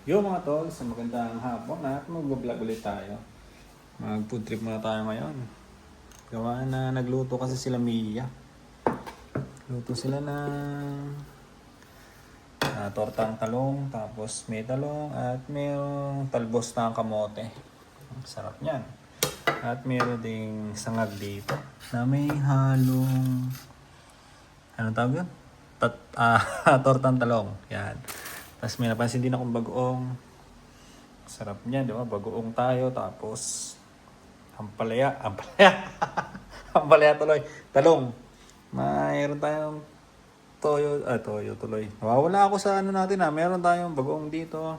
Yo mga tol, sa magandang hapon at mag-vlog ulit tayo. Mag-food trip muna tayo ngayon. Gawa na nagluto kasi sila Mia. Luto sila ng tortang talong, tapos may talong at mayroong talbos ng kamote. Ang sarap niyan. At mayroon ding sangag dito na may halong, anong tawag yun? Tortang talong. Yan. Tapos may napansin din akong bagoong. Sarap niya, di ba? Bagoong tayo, tapos ampalaya. Ampalaya tuloy. Talong. Mayroon tayong toyo tuloy. Nawawala ako sa ano natin ha. Meron tayong bagoong dito.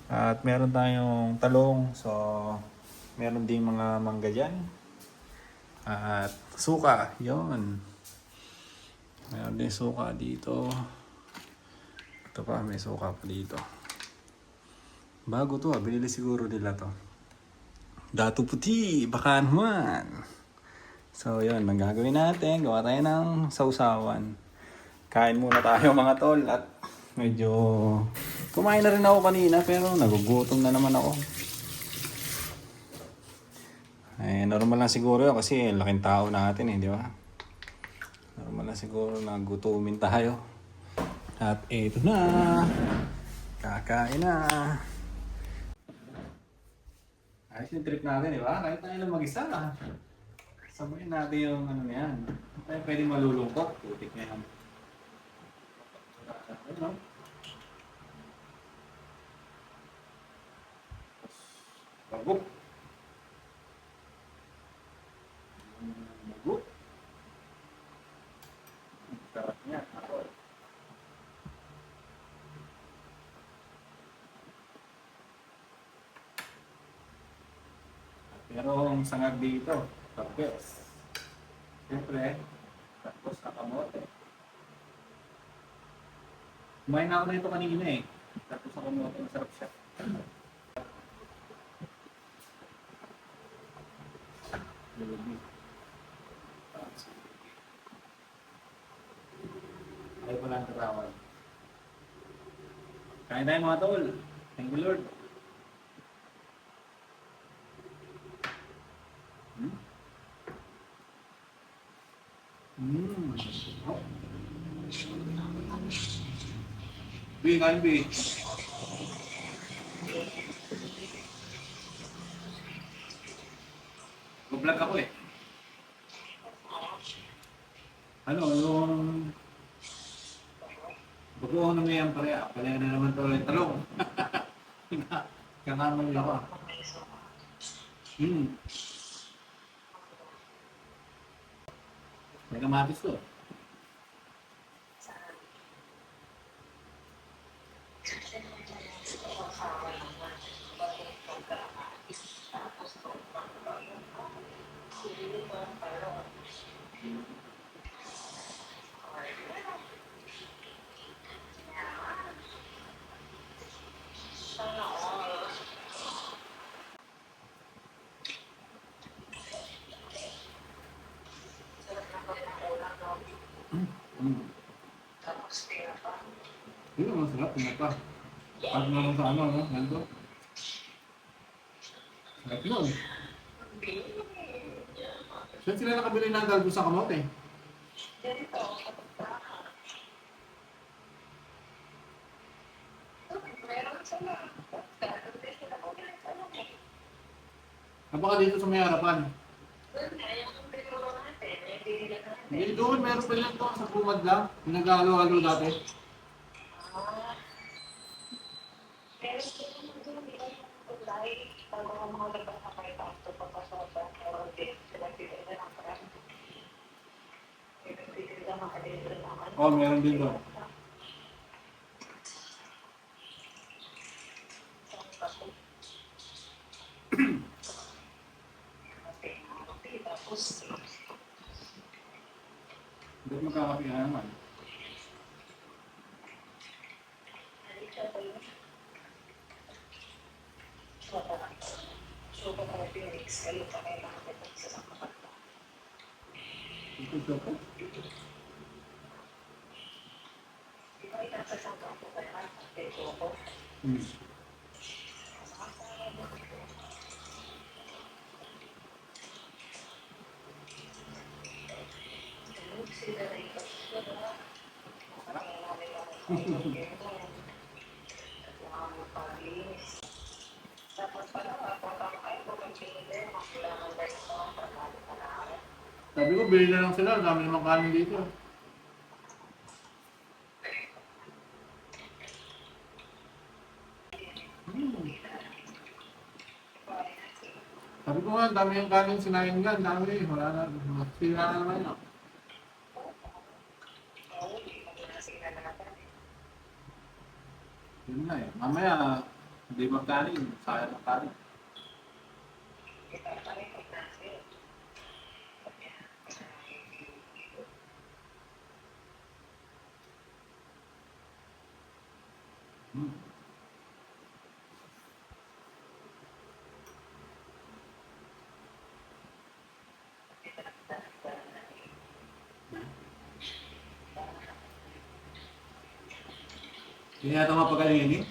At meron tayong talong. So, meron ding mga mangga dyan. At suka. Yon. Meron din suka dito. Ito pa, may suka pa dito. Bago to binili siguro nila to. Dato puti, baka naman. So yun, ang gagawin natin, gawa tayo ng sausawan. Kain muna tayo mga tol at medyo kumain na rin ako kanina pero nagugutom na naman ako. Eh, normal lang siguro yun kasi laking tao natin di ba? Normal lang siguro na gutumin tayo. At eto na, kakain na. Ayos yung trip natin, di ba? Kahit tayo lang mag-isa. Sabayin natin yung ano yan. Tayo pwede malulungkot. Putik na yan. Ano? Bago. Bago. Sarap niya. Merong sangag dito. Tapos. Siyempre, tapos nakamote. Kumain na ako na ito kanina eh. Tapos nakamote, masarap siya. Lubi. Ay ko lang katawan. Kain tayo mga tol. Thank you Lord. Oh. Bi, kain Bi. Mag-vlog ako eh. Ano, yung bago na may ampalaya. Ampalaya na naman to yung talong. Kakamal ako. May kamatis to. Yun ang masarap, pinapa. Pag naman sa ano, no? Nando. Sarap yun. Saan sila nakabili ng galbo sa kamote? Napaka dito sa may harapan. Hindi doon, meron pa lang to sa bumad lang. Pinag-halo-halo dati. Oh, meron din doon. Ba't magkakapi na naman? Ito po? Sabi ko, bili na lang sila. Ang dami naman kanin dito. Hmm. Sabi ko nga, ang dami yung kanin sinayin nga. Ang dami. Wala na. Sira na naman yun. Yun na eh. Mamaya, hindi magkanin. Sayang ang kanin. Hmm. Hindi yata mapagaling eh.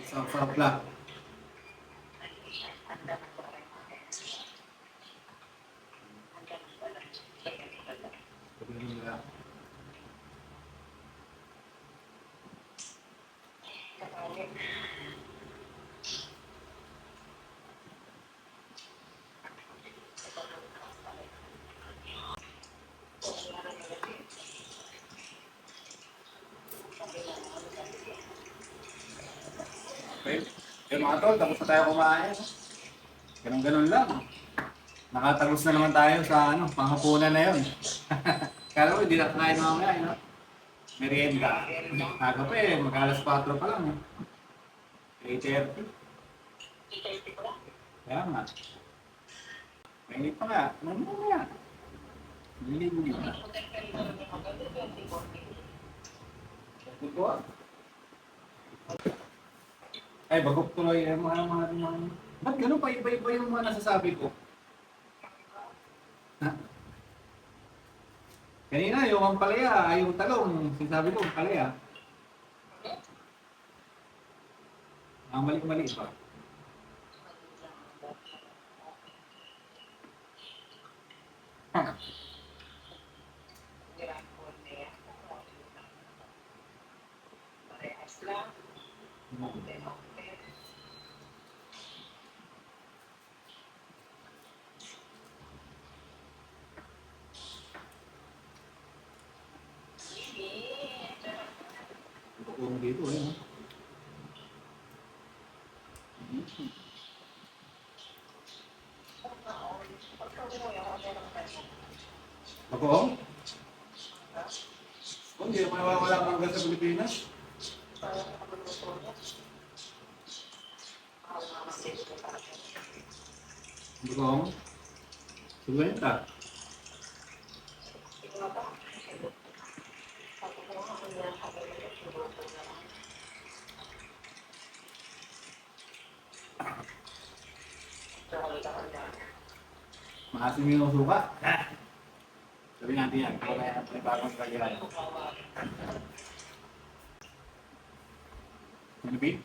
Sarap lang. Okay. Yung mga tol, tapos na tayo kumain. Ganun-ganun lang. Nakatagos na naman tayo sa panghapunan na yun. Kala ko, hindi na kakain mamaya, merienda. Aga pa eh, mag-alas 4 pa lang. 8:30. Kaya nga. Mainit pa nga. Ano mamaya? Hindi na. Ito ah. Ay, bagok tuloy yung mga. Ba't ganun pa iba-iba yung mga nasasabi ko? Ha? Kanina, yung ampalaya, yung talong, sinasabi ko, ampalaya. Ang mali-mali pa. Buong dito eh. No? Bagoong? Oh, hindi naman nawawala ang mangga sa Pilipinas. Bagoong? 50. Maasim yung suka. Sabi natin yan, kung may bagong kagyan. Manipid?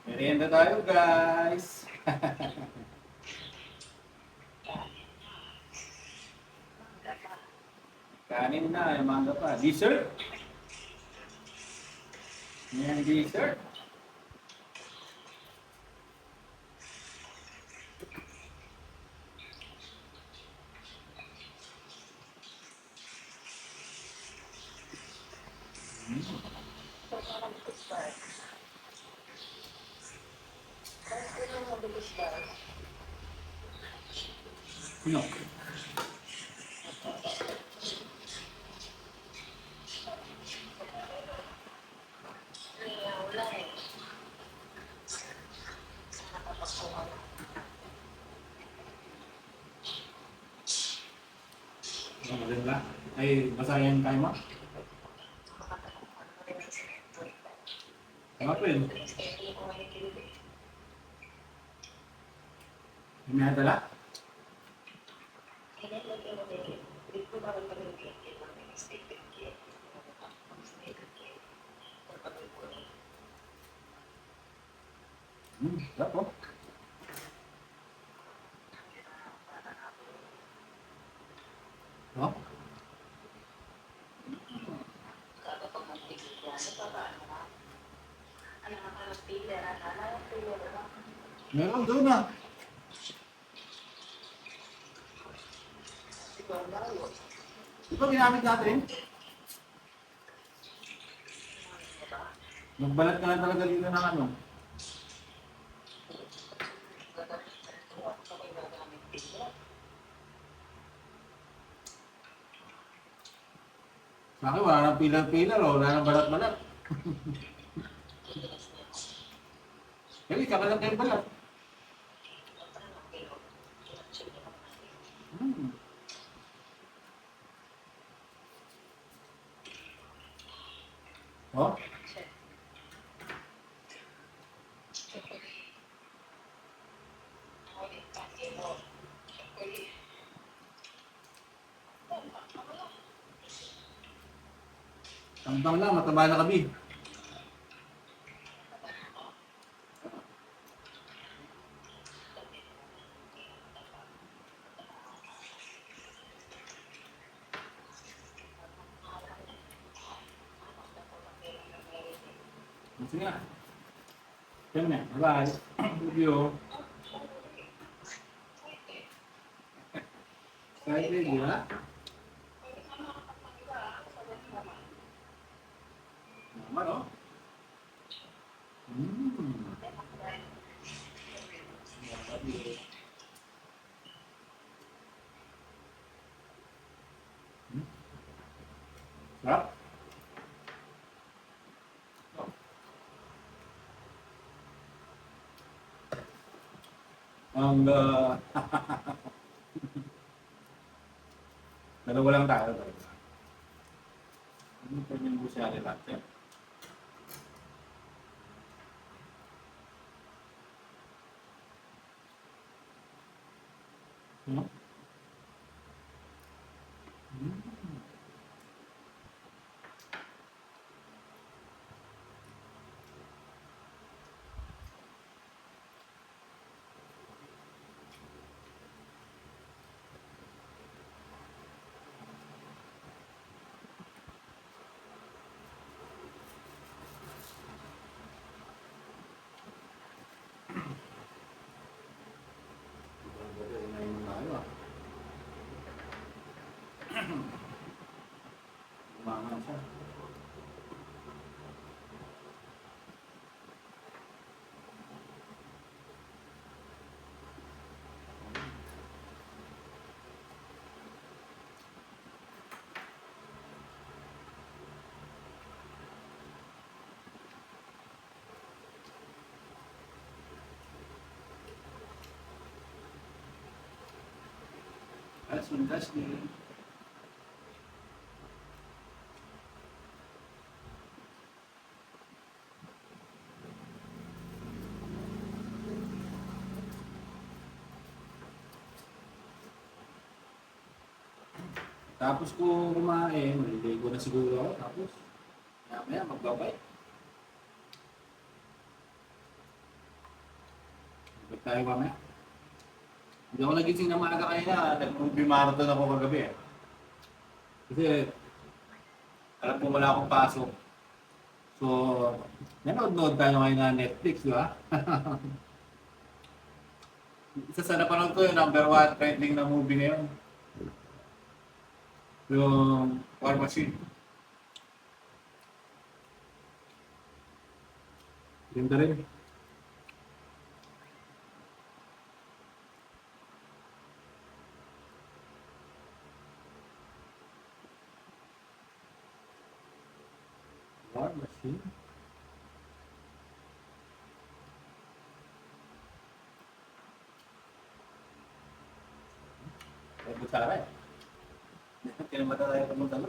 Merienda tayo guys! Kanin na, yung manga pa. Dessert? Yan, dessert. No. Maganda. Ay, basahin tayo mo? Ano yun? May nadala? Sarap po. No? Meron doon ah. Di ba ginamit natin? Magbalat ka lang talaga dito ng ano. Sa akin, wala nang pilar-pilar o wala nang balat-balat. Kaya tsaka lang kayo balat. Hmm. Oh? Tambang lang, mataba na kami. Sige nga. Yan na. Bye. Love you. Excited, di ba? Naman, oh. Mm. Sarap. Ang dalawa lang tayo. Ano pa yung busyari natin? No? Tayo ah. Umangan siya. That's fantastic. Tapos ko kumain, maliligo na siguro ako. Tapos, maya magbabay. Magbabay tayo mamaya. Hindi ako nagising na maaga kanina. Nag-movie marathon ako kagabi eh. Kasi, alam ko wala akong pasok. So, nanood-nood tayo ngayon na Netflix, di ba? Isa sa napanood ko yung number one trending na movie ngayon. Yung War Machine. Ganda rin. War Machine. Ay, butsara eh. Kinamata tayo pumunta mo.